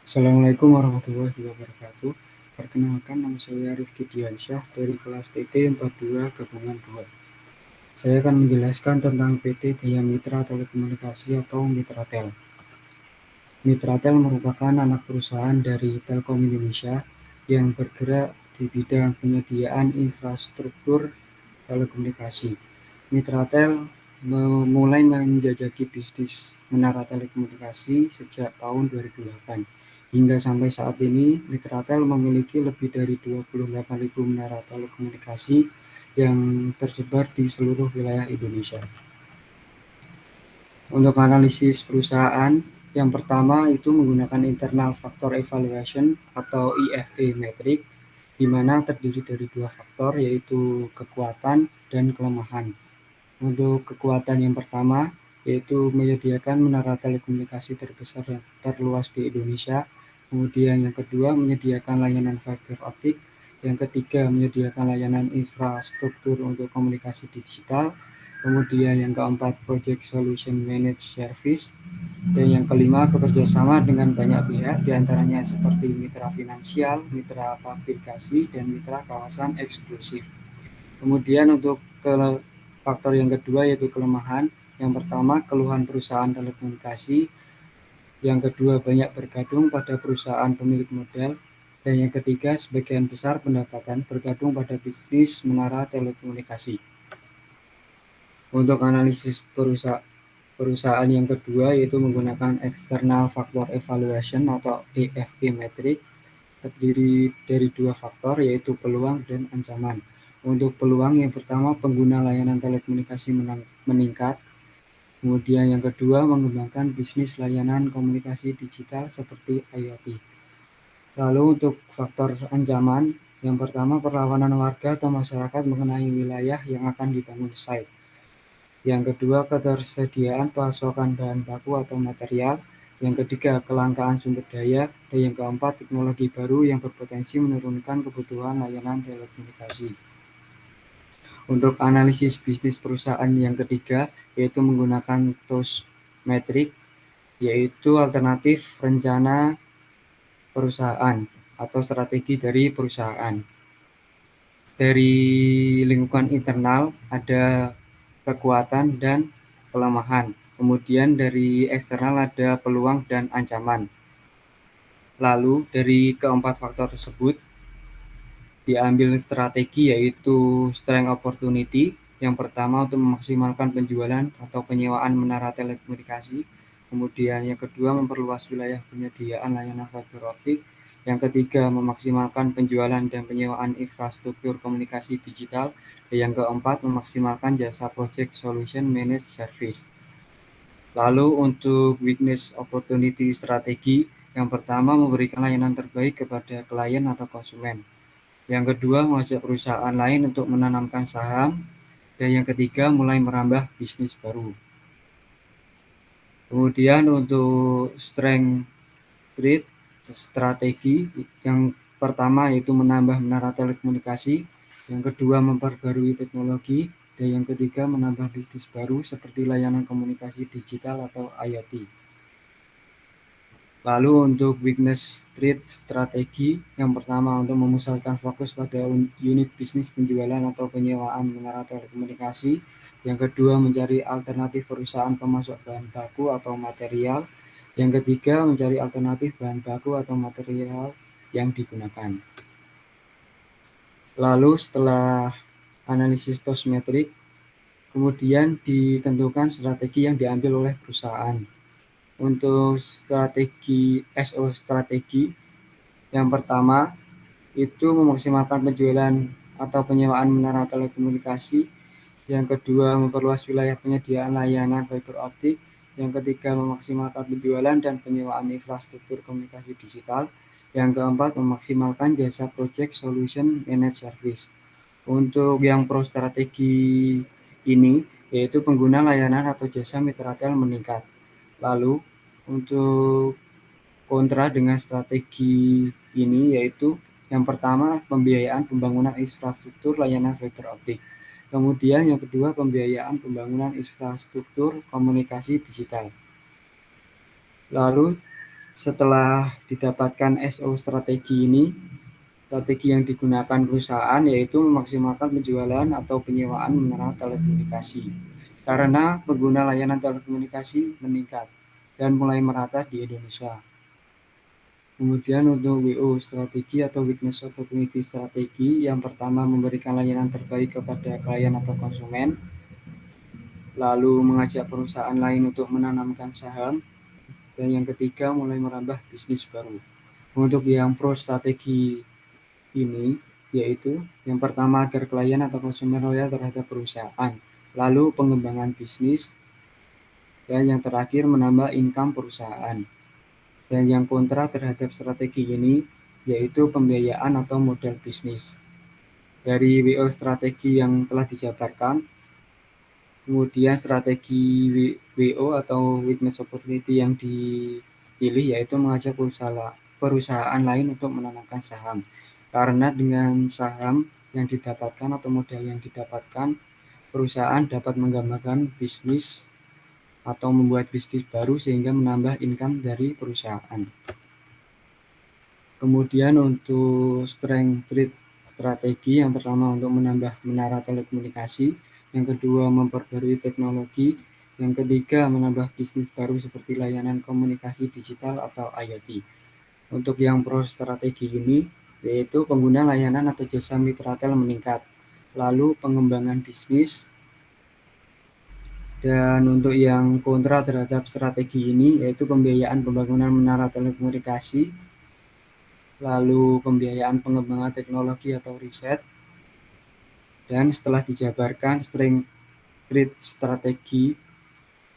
Assalamualaikum warahmatullahi wabarakatuh. Perkenalkan, nama saya Rifki Diansyah dari kelas TT 42 Gabungan 2. Saya akan menjelaskan tentang PT Daya Mitra Telekomunikasi atau Mitratel. Mitratel merupakan anak perusahaan dari Telkom Indonesia yang bergerak di bidang penyediaan infrastruktur telekomunikasi. Mitratel mulai menjajaki bisnis menara telekomunikasi sejak tahun 2008. Hingga sampai saat ini, Mitratel memiliki lebih dari 28.000 menara telekomunikasi yang tersebar di seluruh wilayah Indonesia. Untuk analisis perusahaan, yang pertama itu menggunakan internal factor evaluation atau IFE metric, di mana terdiri dari dua faktor, yaitu kekuatan dan kelemahan. Untuk kekuatan yang pertama, yaitu menyediakan menara telekomunikasi terbesar dan terluas di Indonesia. Kemudian yang kedua, menyediakan layanan fiber optik. Yang ketiga, menyediakan layanan infrastruktur untuk komunikasi digital. Kemudian yang keempat, Project Solution Managed Service. Dan yang kelima, bekerja sama dengan banyak pihak, diantaranya seperti mitra finansial, mitra publikasi, dan mitra kawasan eksklusif. Kemudian untuk faktor yang kedua yaitu kelemahan. Yang pertama, keluhan perusahaan telekomunikasi. Yang kedua, banyak bergantung pada perusahaan pemilik modal. Dan yang ketiga, sebagian besar pendapatan bergantung pada bisnis menara telekomunikasi. Untuk analisis perusahaan yang kedua yaitu menggunakan external factor evaluation atau EFE metric, terdiri dari dua faktor yaitu peluang dan ancaman. Untuk peluang, yang pertama, pengguna layanan telekomunikasi meningkat. Kemudian yang kedua, mengembangkan bisnis layanan komunikasi digital seperti IoT. Lalu untuk faktor ancaman, yang pertama, perlawanan warga atau masyarakat mengenai wilayah yang akan dibangun site. Yang kedua, ketersediaan pasokan bahan baku atau material. Yang ketiga, kelangkaan sumber daya. Dan yang keempat, teknologi baru yang berpotensi menurunkan kebutuhan layanan telekomunikasi. Untuk analisis bisnis perusahaan yang ketiga, yaitu menggunakan TOS metric, yaitu alternatif rencana perusahaan atau strategi dari perusahaan. Dari lingkungan internal ada kekuatan dan kelemahan. Kemudian dari eksternal ada peluang dan ancaman. Lalu dari keempat faktor tersebut diambil strategi yaitu strength opportunity. Yang pertama, untuk memaksimalkan penjualan atau penyewaan menara telekomunikasi. Kemudian yang kedua, memperluas wilayah penyediaan layanan fiber optik. Yang ketiga, memaksimalkan penjualan dan penyewaan infrastruktur komunikasi digital. Dan yang keempat, memaksimalkan jasa project solution managed service. Lalu untuk weakness opportunity strategi, yang pertama, memberikan layanan terbaik kepada klien atau konsumen. Yang kedua, mengajak perusahaan lain untuk menanamkan saham. Dan yang ketiga, mulai merambah bisnis baru. Kemudian untuk strength trade strategi, yang pertama yaitu menambah menara telekomunikasi. Yang kedua, memperbarui teknologi. Dan yang ketiga, menambah bisnis baru seperti layanan komunikasi digital atau IoT. Lalu untuk weakness trade strategi, yang pertama, untuk memusatkan fokus pada unit bisnis penjualan atau penyewaan menara telekomunikasi. Yang kedua, mencari alternatif perusahaan pemasok bahan baku atau material. Yang ketiga, mencari alternatif bahan baku atau material yang digunakan. Lalu setelah analisis TOS metric, kemudian ditentukan strategi yang diambil oleh perusahaan. Untuk strategi SO strategi, yang pertama itu memaksimalkan penjualan atau penyewaan menara telekomunikasi. Yang kedua, memperluas wilayah penyediaan layanan fiber optik. Yang ketiga, memaksimalkan penjualan dan penyewaan infrastruktur komunikasi digital. Yang keempat, memaksimalkan jasa project solution managed service. Untuk yang pro strategi ini, yaitu pengguna layanan atau jasa Mitratel meningkat. Lalu untuk kontra dengan strategi ini, yaitu yang pertama, pembiayaan pembangunan infrastruktur layanan fiber optik. Kemudian yang kedua, pembiayaan pembangunan infrastruktur komunikasi digital. Lalu Setelah didapatkan SO strategi ini, strategi yang digunakan perusahaan yaitu memaksimalkan penjualan atau penyewaan menara telekomunikasi. Karena pengguna layanan telekomunikasi meningkat dan mulai merata di Indonesia. Kemudian untuk WO strategi atau Weakness Opportunity strategi, yang pertama memberikan layanan terbaik kepada klien atau konsumen, lalu mengajak perusahaan lain untuk menanamkan saham, dan yang ketiga mulai merambah bisnis baru. Untuk yang pro strategi ini, yaitu yang pertama agar klien atau konsumen loyal terhadap perusahaan, lalu pengembangan bisnis, dan yang terakhir menambah income perusahaan. Dan yang kontra terhadap strategi ini yaitu pembiayaan atau modal bisnis. Dari WO strategi yang telah dijabarkan, kemudian strategi WO atau Weakness Opportunity yang dipilih yaitu mengajak perusahaan lain untuk menanamkan saham. Karena dengan saham yang didapatkan atau modal yang didapatkan, perusahaan dapat mengembangkan bisnis atau membuat bisnis baru sehingga menambah income dari perusahaan. Kemudian untuk strength trade strategi, yang pertama untuk menambah menara telekomunikasi, yang kedua memperbarui teknologi, yang ketiga menambah bisnis baru seperti layanan komunikasi digital atau IoT. Untuk yang pro strategi ini yaitu pengguna layanan atau jasa mitra tel meningkat, lalu pengembangan bisnis. Dan untuk yang kontra terhadap strategi ini yaitu pembiayaan pembangunan menara telekomunikasi, lalu pembiayaan pengembangan teknologi atau riset. Dan setelah dijabarkan strength trade strategi,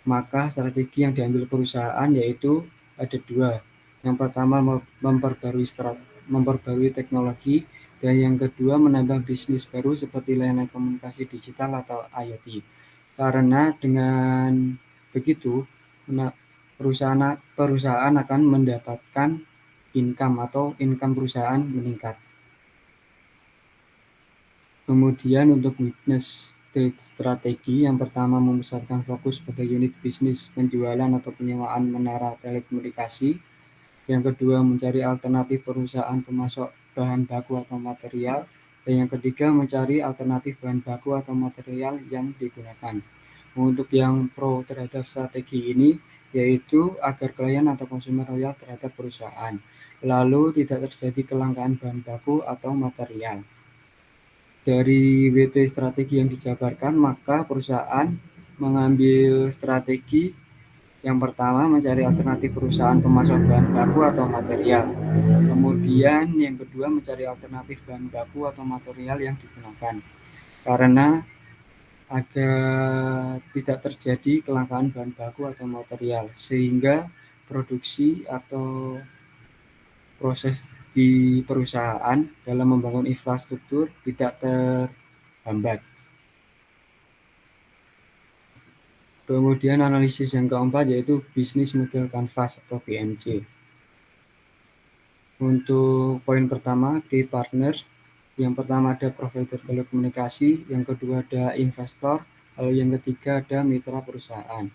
maka strategi yang diambil perusahaan yaitu ada dua. Yang pertama memperbarui teknologi, dan yang kedua menambah bisnis baru seperti layanan komunikasi digital atau IoT. Karena dengan begitu perusahaan akan mendapatkan income atau income perusahaan meningkat. Kemudian untuk weakness trade strategi, yang pertama memusatkan fokus pada unit bisnis penjualan atau penyewaan menara telekomunikasi. Yang kedua mencari alternatif perusahaan pemasok bahan baku atau material. Dan yang ketiga mencari alternatif bahan baku atau material yang digunakan. Untuk yang pro terhadap strategi ini yaitu agar klien atau konsumen loyal terhadap perusahaan, lalu tidak terjadi kelangkaan bahan baku atau material. Dari WT strategi yang dijabarkan, maka perusahaan mengambil strategi yang pertama mencari alternatif perusahaan pemasok bahan baku atau material. Kemudian yang kedua mencari alternatif bahan baku atau material yang digunakan. Karena agar tidak terjadi kelangkaan bahan baku atau material, sehingga produksi atau proses di perusahaan dalam membangun infrastruktur tidak terhambat. Kemudian analisis yang keempat yaitu Business Model Canvas atau BMC. Untuk poin pertama, key partner. Yang pertama ada provider telekomunikasi, yang kedua ada investor, lalu yang ketiga ada mitra perusahaan.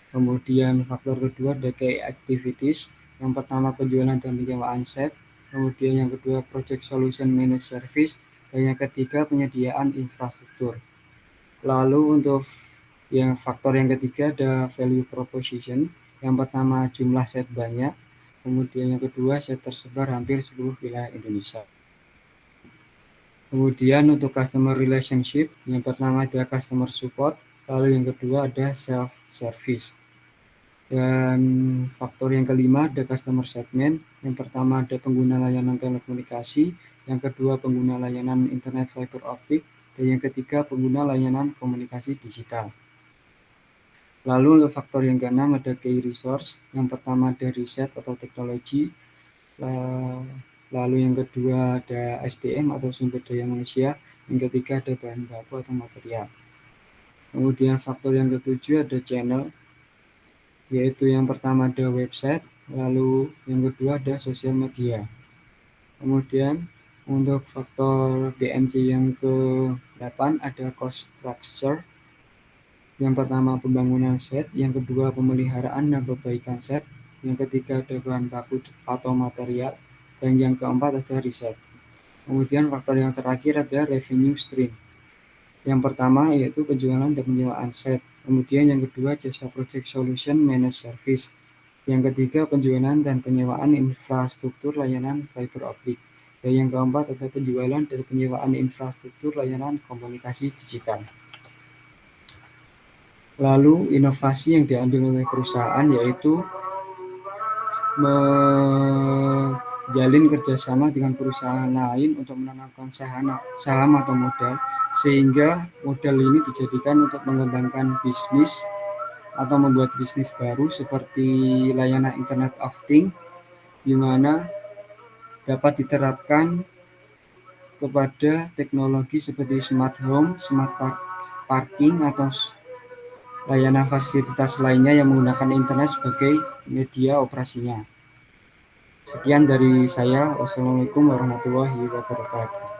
Kemudian faktor kedua ada key activities. Yang pertama penjualan dan penyewaan set, kemudian yang kedua project solution managed service, dan yang ketiga penyediaan infrastruktur. Lalu untuk yang faktor yang ketiga ada value proposition. Yang pertama jumlah set banyak, kemudian yang kedua set tersebar hampir seluruh wilayah Indonesia. Kemudian untuk customer relationship, yang pertama ada customer support, lalu yang kedua ada self service. Dan faktor yang kelima ada customer segment. Yang pertama ada pengguna layanan telekomunikasi, yang kedua pengguna layanan internet fiber optik, dan yang ketiga pengguna layanan komunikasi digital. Lalu untuk faktor yang keenam ada key resource. Yang pertama ada riset atau teknologi, lalu yang kedua ada SDM atau sumber daya manusia, yang ketiga ada bahan baku atau material. Kemudian faktor yang ketujuh ada channel, yaitu yang pertama ada website, lalu yang kedua ada sosial media. Kemudian untuk faktor BMC yang ke-8 ada cost structure. Yang pertama pembangunan set, yang kedua pemeliharaan dan perbaikan set, Yang ketiga ada bahan baku atau material. Dan yang keempat ada riset. Kemudian faktor yang terakhir ada revenue stream. Yang pertama yaitu penjualan dan penyewaan set. Kemudian yang kedua jasa project solution managed service. Yang ketiga penjualan dan penyewaan infrastruktur layanan fiber optik. Dan yang keempat ada penjualan dan penyewaan infrastruktur layanan komunikasi digital. Lalu inovasi yang diambil oleh perusahaan yaitu menjalin kerjasama dengan perusahaan lain untuk menanamkan saham atau modal, sehingga modal ini dijadikan untuk mengembangkan bisnis atau membuat bisnis baru seperti layanan Internet of Things, di mana dapat diterapkan kepada teknologi seperti smart home, smart parking, atau layanan fasilitas lainnya yang menggunakan internet sebagai media operasinya. Sekian dari saya. Wassalamualaikum warahmatullahi wabarakatuh.